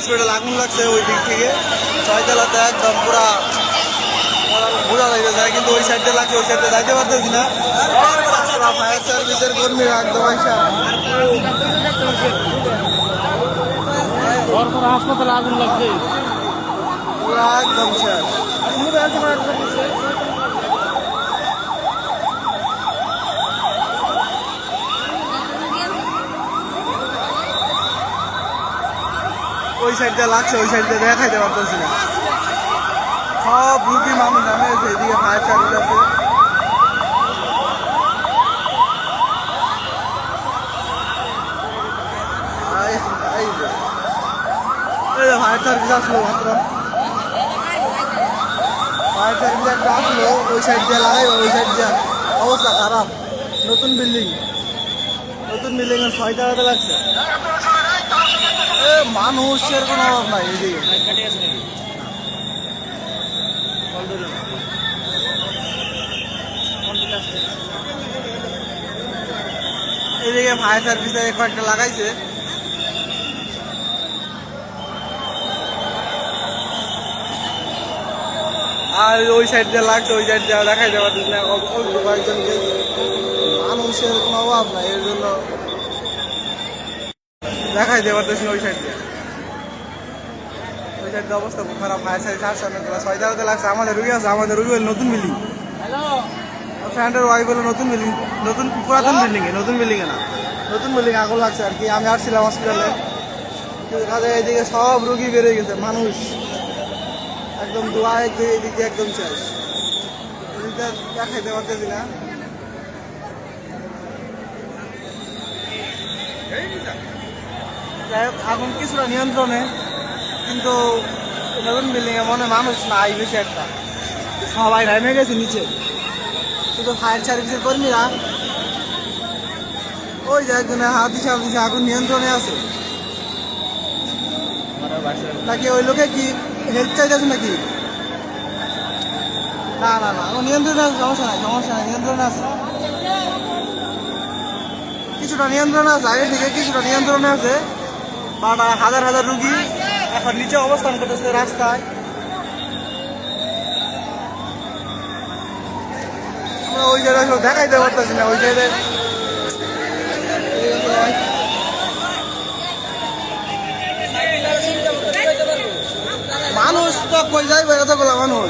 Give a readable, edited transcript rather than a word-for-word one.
Hospital আগুন লাগছে ওই দিক থেকে 6 তলাতে একদম পুরা বোঝা যাইতেছে না, কিন্তু ওই সাইডে লাগছে, ওই সাইডে যাইতে পারতেছি না। ফায়ার সার্ভিসের কর্মীরা একদম আইসা হাসপাতালে আগুন লাগছে পুরা একদম শেষ। ওই সাইডটা লাগছে, ওই সাইডটা দেখাইতে পারতেছি না। সব রুগী মানুষ নামে এদিকে ফায়ার সার্ভিস আছে। ফায়ার সার্ভিস আসলো মাত্র, ফায়ার সার্ভিস একটা আসলো, ওই সাইড দিয়ে লাগাই, ওই সাইড দিয়ে অবস্থা খারাপ। নতুন বিল্ডিং, নতুন বিল্ডিং এর 6 তলাতে লাগছে। মানুষের কোনো অভাব নাই এদিকে। এদিকে ফায়ার সার্ভিসের কয়েকটা লাগাইছে। আর ওই সাইড দিয়ে লাগছে, ওই সাইড দিয়ে দেখাই যাওয়ার জন্য অল্প কয়েকজনকে। মানুষের কোনো অভাব নাই, এর জন্য দেখাই দেওয়ার পারতেছি ওই সাইড দিয়ে। ওই সাইড দিয়ে অবস্থা খুব খারাপ। ফায়ার সার্ভিস আসছে না, 6 তলাতে লাগছে। আমাদের রুগী আছে, আমাদের রুগী হলো নতুন বিল্ডিং। ফ্রেন্ডের ওয়াইফ হলো নতুন বিল্ডিং, নতুন পুরাতন বিল্ডিংয়ে, নতুন বিল্ডিংয়ে না, নতুন বিল্ডিং আগুন লাগছে আর কি। আমি আসছিলাম হসপিটালে, এদিকে সব রুগী বেড়ে গেছে, মানুষ একদম দোয়া এদিক দিয়ে একদম শেষ। এদিকটা দেখাইতে পারতেছি না। যাই হোক, আগুন কিছুটা নিয়ন্ত্রণে, কিন্তু নতুন বিল্ডিংয়ে মনে মানুষ নাই বেশি একটা, সবাই নেমে গেছে নিচে। শুধু ফায়ার সার্ভিসের কর্মীরা ওই যে একজনে হাত দিশা দিশা আগুন নিয়ন্ত্রণে আছে। নাকি ওই লোকে কি হেল্প চাইতেছে নাকি? না না না, ও নিয়ন্ত্রণে আছে, সমস্যা নাই, সমস্যা নাই, নিয়ন্ত্রণে আছে, কিছুটা নিয়ন্ত্রণে আছে, আগে থেকে কিছুটা নিয়ন্ত্রণে আছে। বাট হাজার হাজার রুগী এখন নিচে অবস্থান করতেছে রাস্তায়। আমরা ওই জায়গায় দেখাইতে পারতেছি না, ওই জায়গায় মানুষ তো কই যাইবে এতগুলো মানুষ।